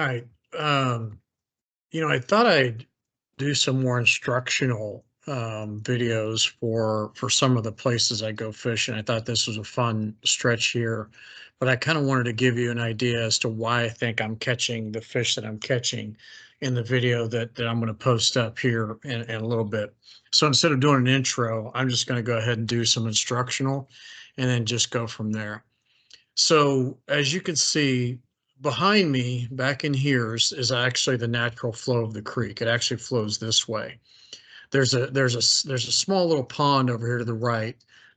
All right. I thought I'd do some more instructional videos for some of the places I go fishing. I thought this was a fun stretch here, but I kind of wanted to give you an idea as to why I think I'm catching the fish that I'm catching in the video that I'm going to post up here in a little bit. So instead of doing an intro, I'm just going to go ahead and do some instructional and then just go from there. So as you can see behind me, back in here is actually the natural flow of the creek. It actually flows this way. There's a small little pond over here to the right.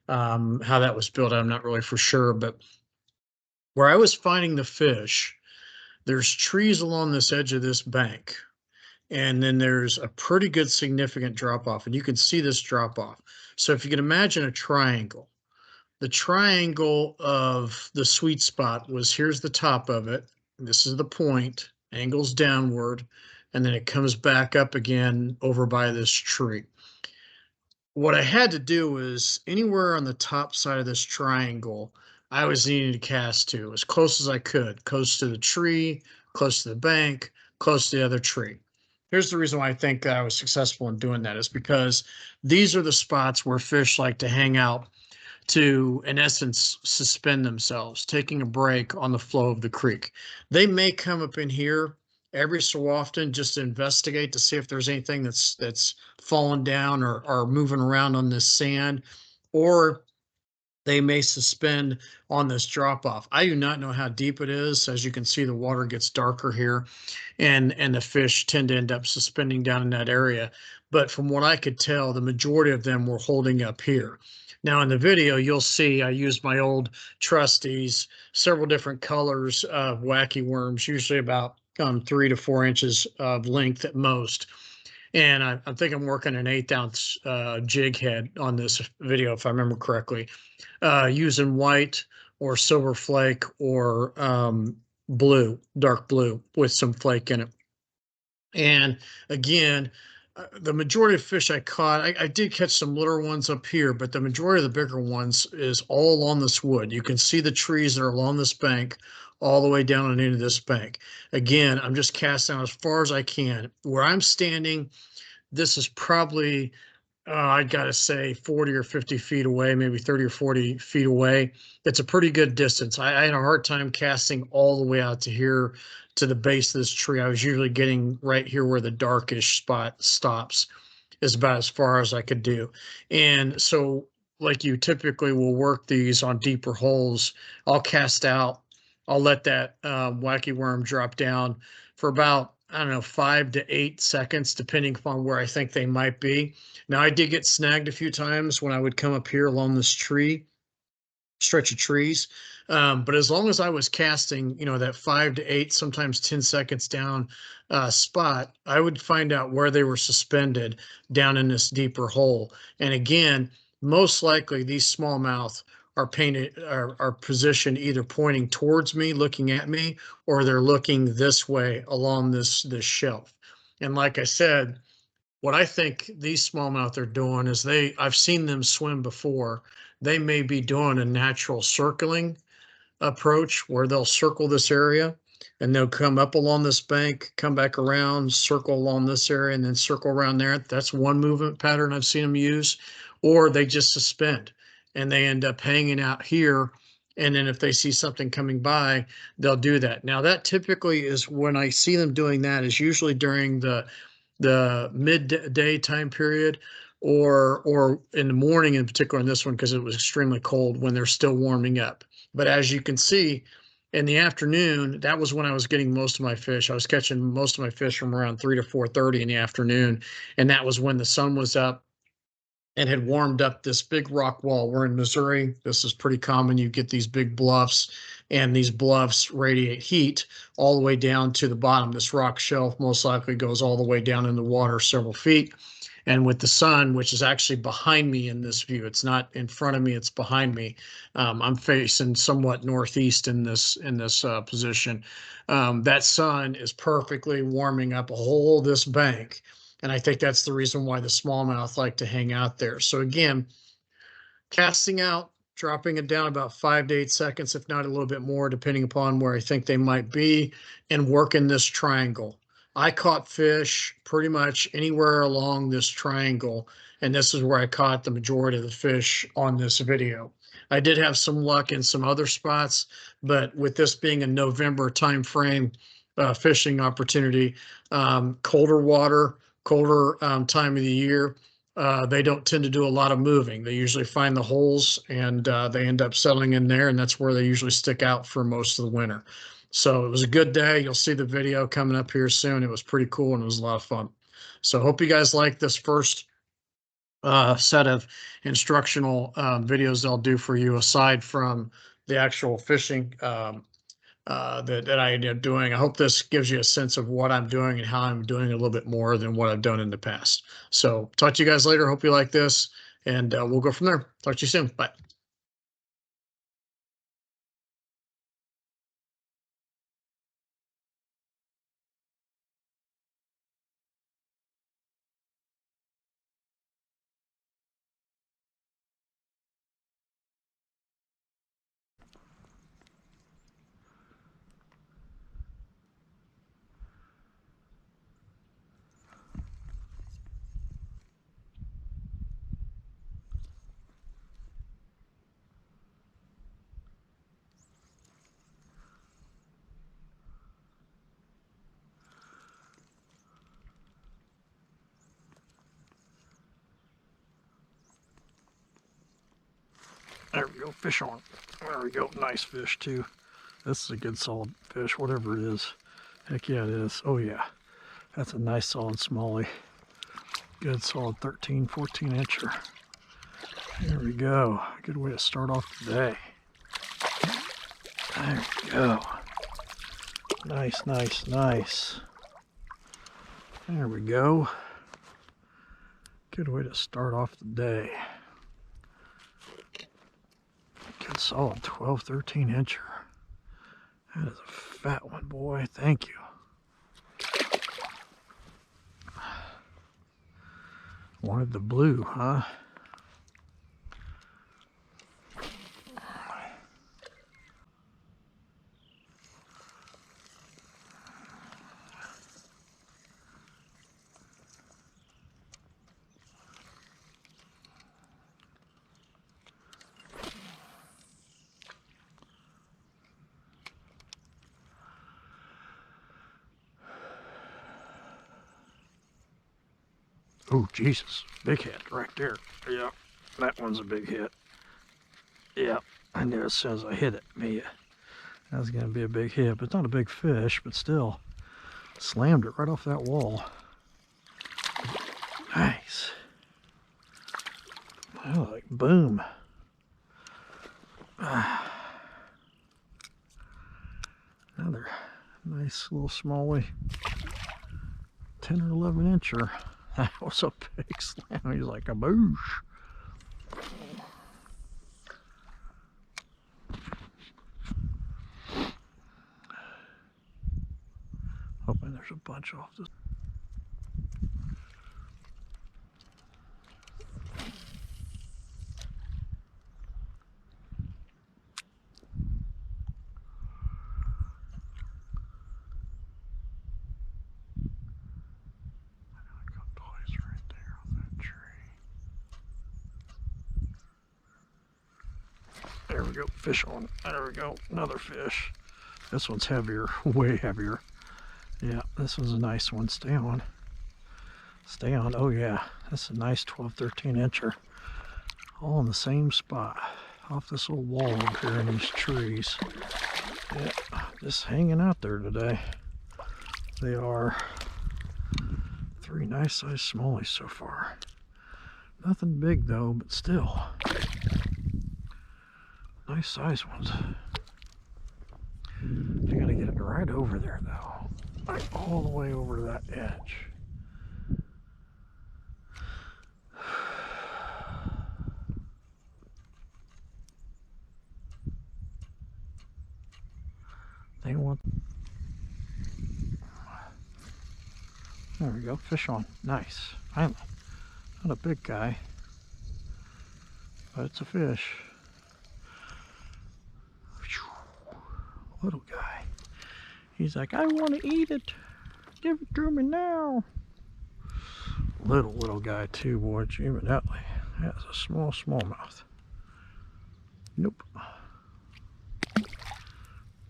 How that was built, I'm not really for sure, but where I was finding the fish, there's trees along this edge of this bank, and then there's a pretty good significant drop off, and you can see this drop off. So if you can imagine a triangle, the triangle of the sweet spot was here's the top of it. This is the point, angles downward, and then it comes back up again over by this tree. What I had to do was anywhere on the top side of this triangle, I was needing to cast to as close as I could, close to the tree, close to the bank, close to the other tree. Here's the reason why I think I was successful in doing that is because these are the spots where fish like to hang out to, in essence, suspend themselves, taking a break on the flow of the creek. They may come up in here every so often just to investigate to see if there's anything that's fallen down or moving around on this sand, or they may suspend on this drop off. I do not know how deep it is. As you can see, the water gets darker here, and the fish tend to end up suspending down in that area. But from what I could tell, the majority of them were holding up here. Now in the video, you'll see I used my old trusties, several different colors of wacky worms, usually about 3 to 4 inches of length at most. And I think I'm working an 1/8 ounce jig head on this video, if I remember correctly, using white or silver flake or blue, dark blue with some flake in it. And again, the majority of fish I caught, I did catch some littler ones up here, but the majority of the bigger ones is all along this wood. You can see the trees that are along this bank all the way down and into this bank. Again, I'm just casting out as far as I can. Where I'm standing, this is probably I gotta say 40 or 50 feet away, maybe 30 or 40 feet away. It's a pretty good distance. I had a hard time casting all the way out to here to the base of this tree. I was usually getting right here where the darkish spot stops is about as far as I could do. And so like you typically will work these on deeper holes, I'll cast out, I'll let that wacky worm drop down for about, I don't know, 5 to 8 seconds, depending upon where I think they might be. Now, I did get snagged a few times when I would come up here along this stretch of trees. But as long as I was casting, that 5 to 8, sometimes 10 seconds down spot, I would find out where they were suspended down in this deeper hole. And again, most likely these smallmouth are positioned either pointing towards me, looking at me, or they're looking this way along this shelf. And like I said, what I think these smallmouth are doing is I've seen them swim before. They may be doing a natural circling approach where they'll circle this area and they'll come up along this bank, come back around, circle along this area, and then circle around there. That's one movement pattern I've seen them use. Or they just suspend and they end up hanging out here. And then if they see something coming by, they'll do that. Now, that typically is when I see them doing that is usually during the midday time period, or in the morning, in particular in this one because it was extremely cold, when they're still warming up. But as you can see, in the afternoon, that was when I was getting most of my fish. I was catching most of my fish from around 3 to 4:30 in the afternoon, and that was when the sun was up and had warmed up this big rock wall. We're in Missouri. This is pretty common. You get these big bluffs, and these bluffs radiate heat all the way down to the bottom. This rock shelf most likely goes all the way down in the water several feet. And with the sun, which is actually behind me in this view, it's not in front of me, it's behind me. I'm facing somewhat northeast in this position. That sun is perfectly warming up a whole this bank. And I think that's the reason why the smallmouth like to hang out there. So again, casting out dropping it down about 5 to 8 seconds, if not a little bit more, depending upon where I think they might be, and working this triangle. I caught fish pretty much anywhere along this triangle, and this is where I caught the majority of the fish on this video. I did have some luck in some other spots, but with this being a November time frame fishing opportunity, colder water, colder time of the year, they don't tend to do a lot of moving. They usually find the holes and they end up settling in there, and that's where they usually stick out for most of the winter. So it was a good day. You'll see the video coming up here soon. It was pretty cool and it was a lot of fun. So hope you guys like this first set of instructional videos I'll do for you aside from the actual fishing that I ended up doing. I hope this gives you a sense of what I'm doing and how I'm doing a little bit more than what I've done in the past. So talk to you guys later. Hope you like this, and we'll go from there. Talk to you soon. Bye. There we go, fish on. There we go, nice fish too. This is a good solid fish, whatever it is. Heck yeah, it is. Oh yeah, that's a nice solid smallie. Good solid 13, 14 incher. There we go. Good way to start off the day. There we go. Nice, nice, nice. There we go. Good way to start off the day. Good solid 12, 13 incher. That is a fat one, boy. Thank you. Wanted the blue, huh? Oh, Jesus. Big hit right there. Yeah, that one's a big hit. Yeah, I knew as soon as I hit it, that was going to be a big hit. But it's not a big fish, but still. Slammed it right off that wall. Nice. Oh, like boom. Another nice little smallie. 10 or 11 incher. That was a big slam. He's like a boosh. Hoping there's a bunch off this. There we go, fish on. There we go, another fish. This one's heavier, way heavier. Yeah, this one's a nice one. Stay on. Stay on. Oh yeah, that's a nice 12, 13 incher. All in the same spot. Off this little wall up here in these trees. Yeah, just hanging out there today. They are 3 nice sized smallies so far. Nothing big though, but still. Nice size ones. You gotta get it right over there though. Like all the way over to that edge. They want. There we go, fish on. Nice. Finally. Not a big guy, but it's a fish. Little guy. He's like, I want to eat it. Give it to me now. Little guy too, boy. Evidently has a small smallmouth. Nope.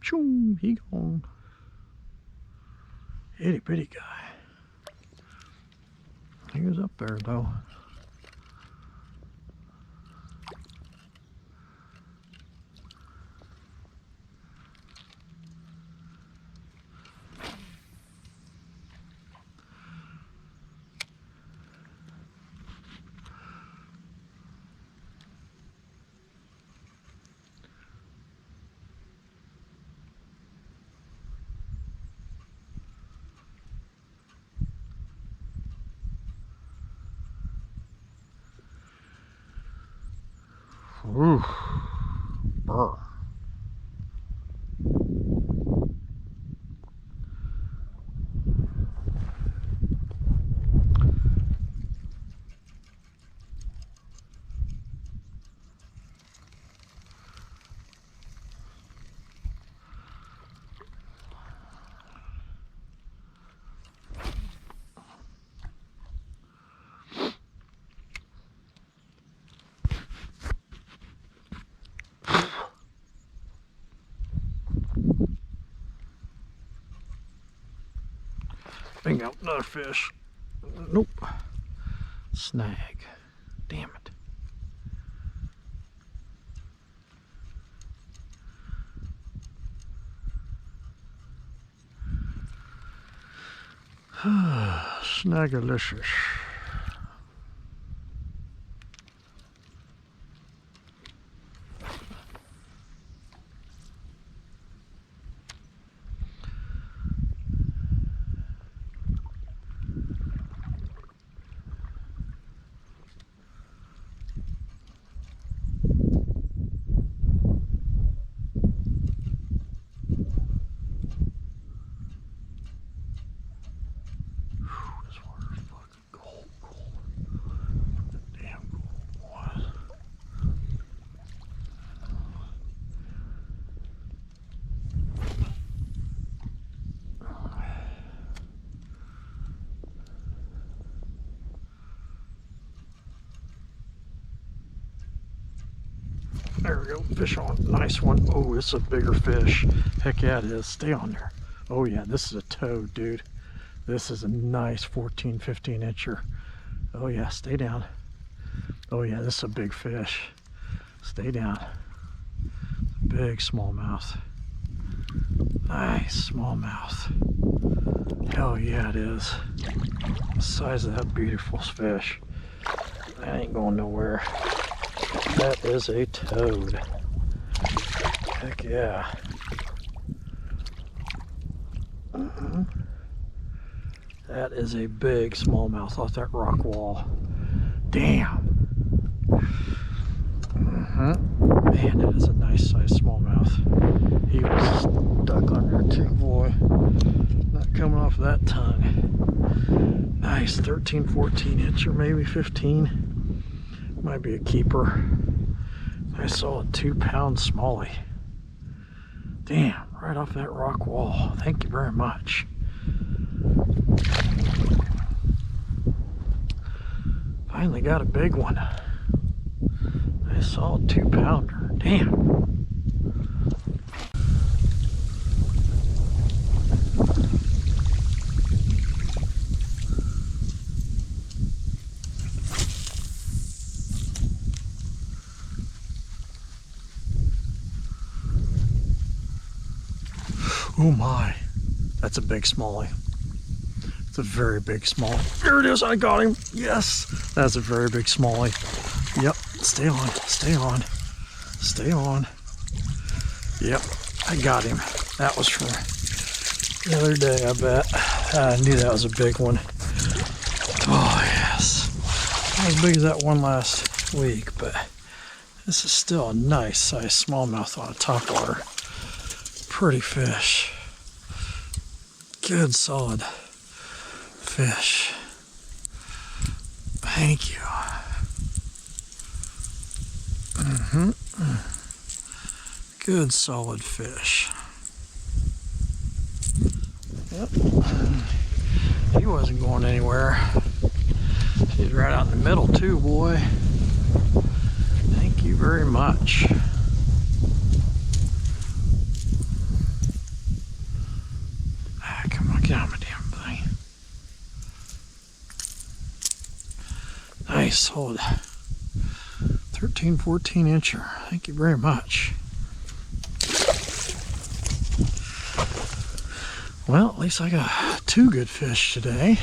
Choom, he gone. Itty bitty guy. He was up there though. Ooh. Brr. Bingo, another fish. Nope. Snag. Damn it. Snagalicious. This water's fucking cold. Damn cold water. There we go, fish on, nice one. Oh, it's a bigger fish. Heck yeah it is, stay on there. Oh yeah, this is a toad, dude. This is a nice 14, 15 incher. Oh yeah, stay down. Oh yeah, this is a big fish. Stay down. Big smallmouth. Nice smallmouth. Hell yeah it is. The size of that beautiful fish. That ain't going nowhere. That is a toad. Heck yeah. That is a big smallmouth off that rock wall. Damn. Man, that is a nice sized smallmouth. He was stuck on there too, boy. Not coming off that tongue. Nice 13, 14 inch or maybe 15. Might be a keeper. I saw a 2-pound smallie. Damn, right off that rock wall. Thank you very much. Finally got a big one. I saw a 2-pounder. Damn. Oh my, that's a big smallie. It's a very big smallie. There it is, I got him. Yes, that's a very big smallie. Yep, stay on, stay on, stay on. Yep, I got him. That was from the other day, I bet. I knew that was a big one. Oh yes, not as big as that one last week, but this is still a nice size smallmouth on a topwater. Pretty fish. Good solid fish. Thank you. Good solid fish. Yep. He wasn't going anywhere. He's right out in the middle too, boy. Thank you very much. Ah, come on, get out of my damn thing. Nice, hold. 13, 14 incher. Thank you very much. Well, at least I got 2 good fish today.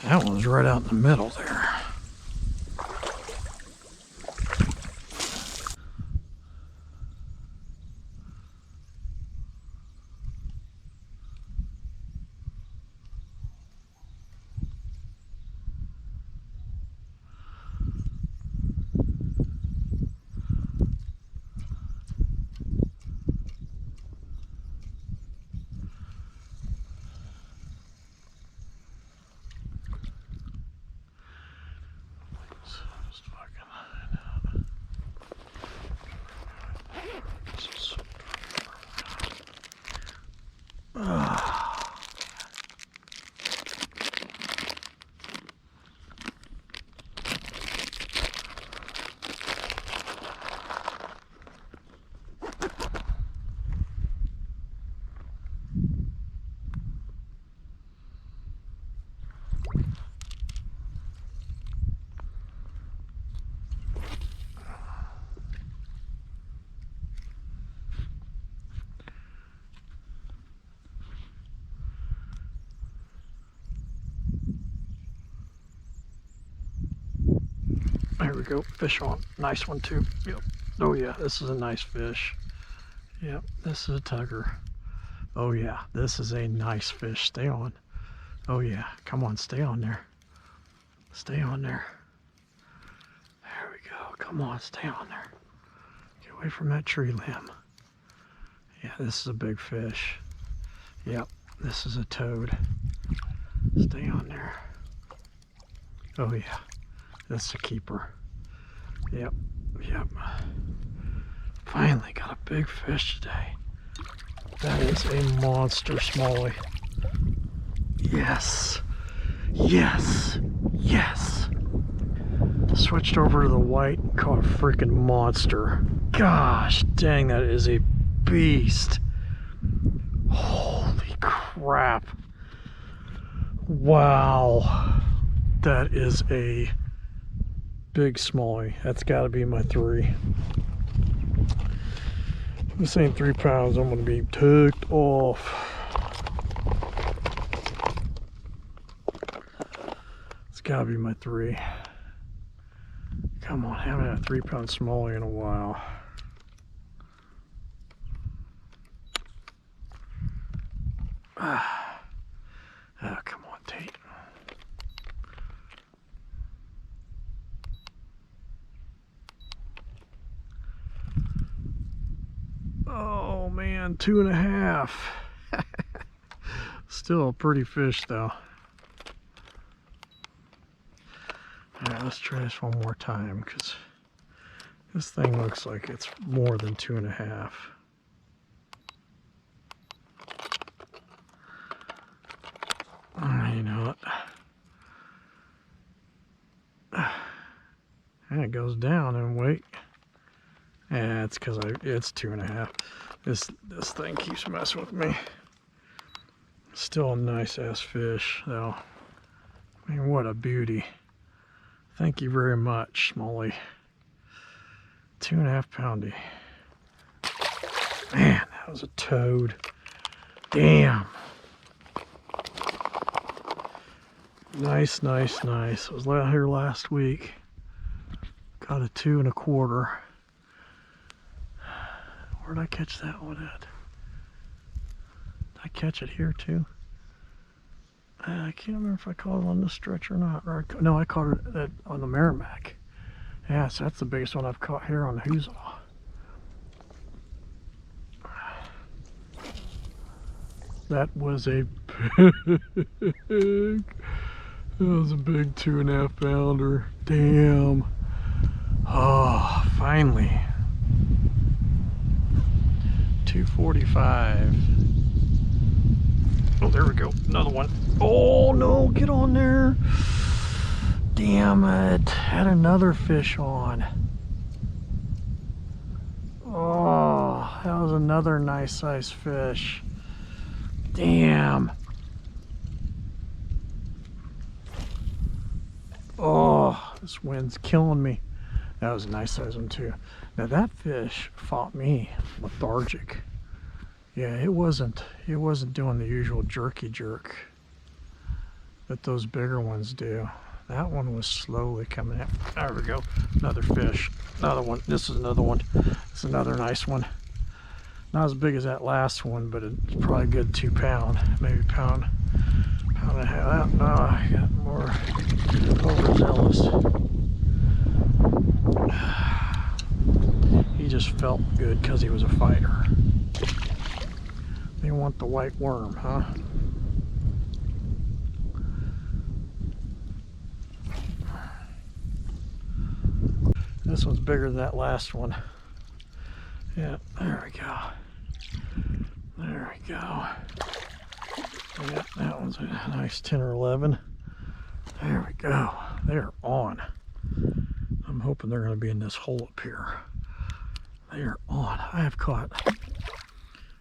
That one's right out in the middle there. There we go, fish on. Nice one too. Yep. Oh yeah, this is a nice fish. Yep, this is a tugger. Oh yeah, this is a nice fish. Stay on. Oh yeah, come on, stay on there. Stay on there. There we go. Come on, stay on there. Get away from that tree limb. Yeah, this is a big fish. Yep, this is a toad. Stay on there. Oh yeah, that's a keeper. Yep, yep. Finally got a big fish today. That is a monster smallie. Yes, yes, yes. Switched over to the white and caught a freaking monster. Gosh dang, that is a beast. Holy crap. Wow. That is a big smallie. That's got to be my 3. If this ain't 3 pounds, I'm going to be ticked off. It's got to be my 3. Come on, I haven't had a 3-pound smallie in a while. Ah. Oh, come on, Tate. Oh man, 2.5. Still a pretty fish though. Alright, let's try this one more time because this thing looks like it's more than 2.5. You know what? And it goes down and wait. Yeah, it's because it's 2.5. This thing keeps messing with me. Still a nice ass fish though. I mean, what a beauty. Thank you very much, smallie. 2.5 poundy. Man, that was a toad. Damn. Nice, nice, nice. I was out here last week. Got a 2 1/4. Where'd I catch that one at? Did I catch it here too? I can't remember if I caught it on this stretch or not. No, I caught it on the Merrimack. Yeah, so that's the biggest one I've caught here on the Huzaw. That was a big, that was a big 2.5 pounder. Damn. Oh, finally. 245. Oh, there we go. Another one. Oh, no. Get on there. Damn it. Had another fish on. Oh, that was another nice size fish. Damn. Oh, this wind's killing me. That was a nice size one too. Now that fish fought me lethargic. Yeah, it wasn't doing the usual jerky jerk that those bigger ones do. That one was slowly coming in. There we go. Another fish. Another one. This is another one. This is another nice one. Not as big as that last one, but it's probably a good 2 pound, maybe pound and a half. Oh, I got more overzealous. He just felt good because he was a fighter. They want the white worm, huh? This one's bigger than that last one. Yeah, there we go. There we go. Yeah, that one's a nice 10 or 11. There we go. They're on. I'm hoping they're going to be in this hole up here. They're on. I have caught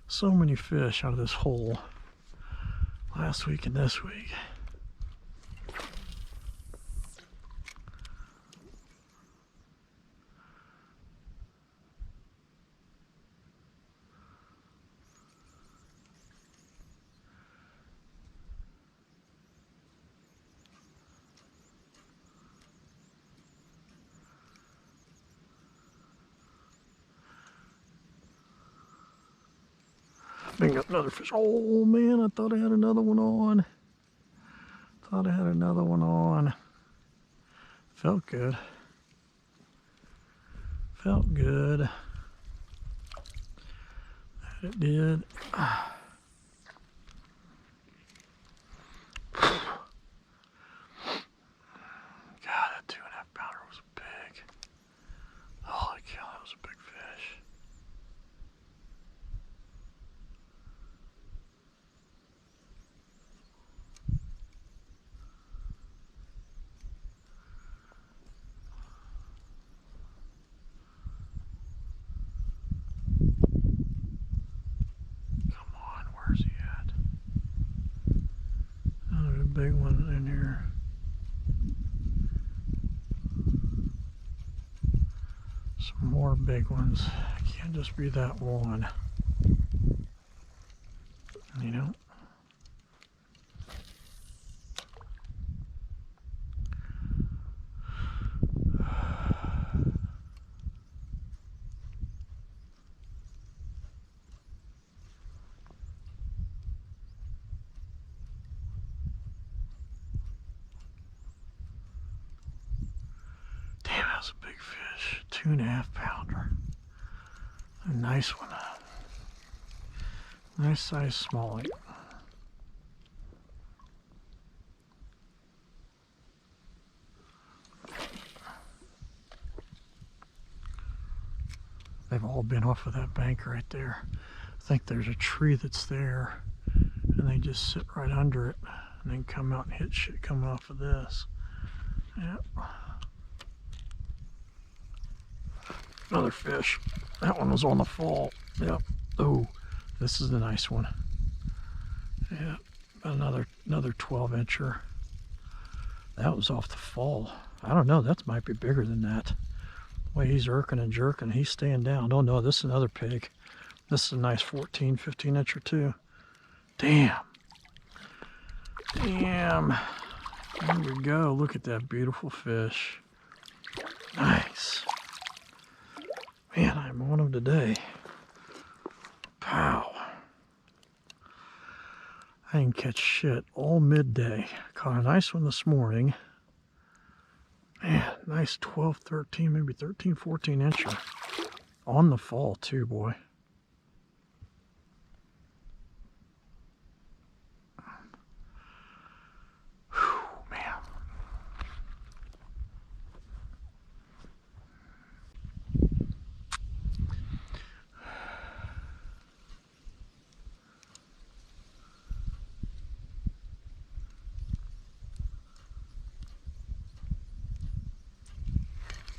so many fish out of this hole last week and this week. Bring up another fish. Oh man, I thought I had another one on. Thought I had another one on. Felt good. Felt good. That it did. God, that 2.5 pounder was big. Holy cow, that was a big fish. Come on, where's he at? Another big one in here. Some more big ones. Can't just be that one. You know? Damn, that was a big fish. 2.5 pounder. A nice one. Nice size smallie. They've all been off of that bank right there. I think there's a tree that's there, and they just sit right under it and then come out and hit shit coming off of this. Yep. Another fish. That one was on the fall. Yep. Oh, this is the nice one. Yeah, another 12-incher. That was off the fall. I don't know. That might be bigger than that. The way he's irking and jerking, he's staying down. Oh no, this is another pig. This is a nice 14, 15-incher too. Damn. Damn. There we go. Look at that beautiful fish. Nice. Man, I'm on him today. Pow. I didn't catch shit all midday. Caught a nice one this morning. Man, nice 12, 13, maybe 13, 14-incher. On the fall too, boy. Whew, man.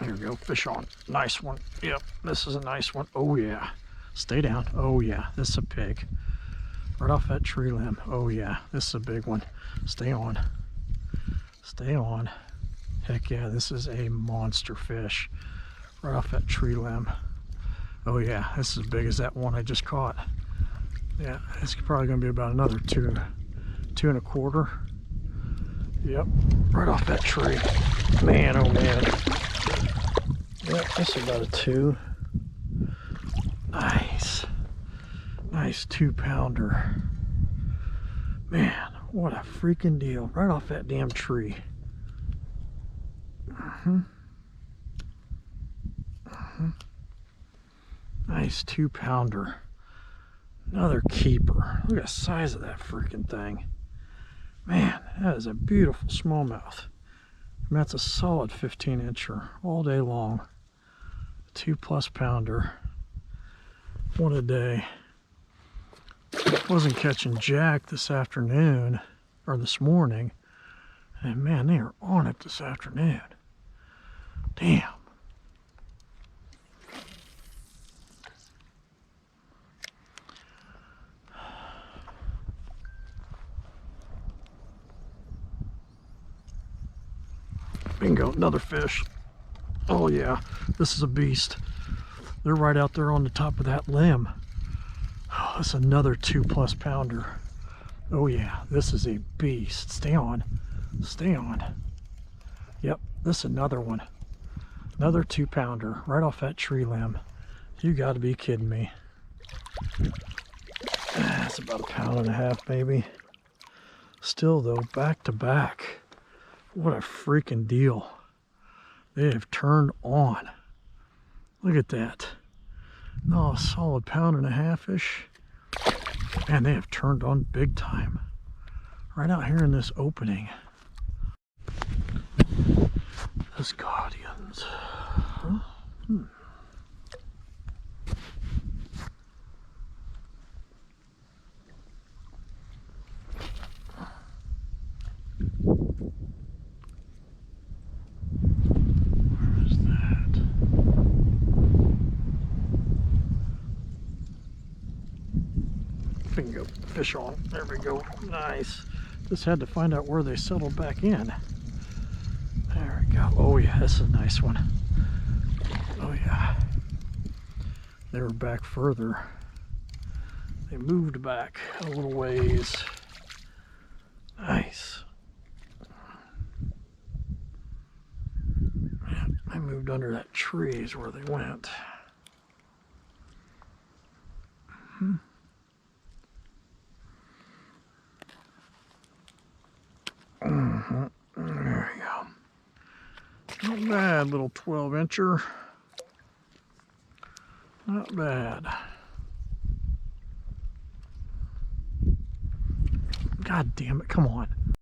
Here we go. Fish on. Nice one. Yep, this is a nice one. Oh, yeah. Stay down. Oh, yeah. This is a pig. Right off that tree limb. Oh, yeah. This is a big one. Stay on. Stay on. Heck yeah, this is a monster fish. Right off that tree limb. Oh, yeah. This is as big as that one I just caught. Yeah, it's probably going to be about another 2.25. Yep, right off that tree. Man, oh man. Yep, this is about a 2. Nice. Nice 2-pounder. Man, what a freaking deal. Right off that damn tree. Nice 2-pounder. Another keeper. Look at the size of that freaking thing. Man, that is a beautiful smallmouth. And that's a solid 15-incher all day long. 2+ pounder. What a day. Wasn't catching jack this afternoon, or this morning. And man, they are on it this afternoon. Damn. Bingo, another fish. Oh yeah, this is a beast. They're right out there on the top of that limb. Oh, that's another 2+ pounder. Oh yeah, this is a beast. Stay on. Stay on. Yep, this is another one. Another 2-pounder right off that tree limb. You gotta be kidding me. That's about 1.5 pounds maybe. Still though, back to back. What a freaking deal. They have turned on. Look at that. No, a solid 1.5-ish. Man, they have turned on big time. Right out here in this opening. Those guardians. Huh? Where's that? Bingo. Fish on. There we go. Nice. Just had to find out where they settled back in. There we go. Oh yeah, this is a nice one. Oh yeah. They were back further. They moved back a little ways. Nice. Yeah, I moved under that tree is where they went. There we go. Not bad, little 12-incher. Not bad. God damn it, come on.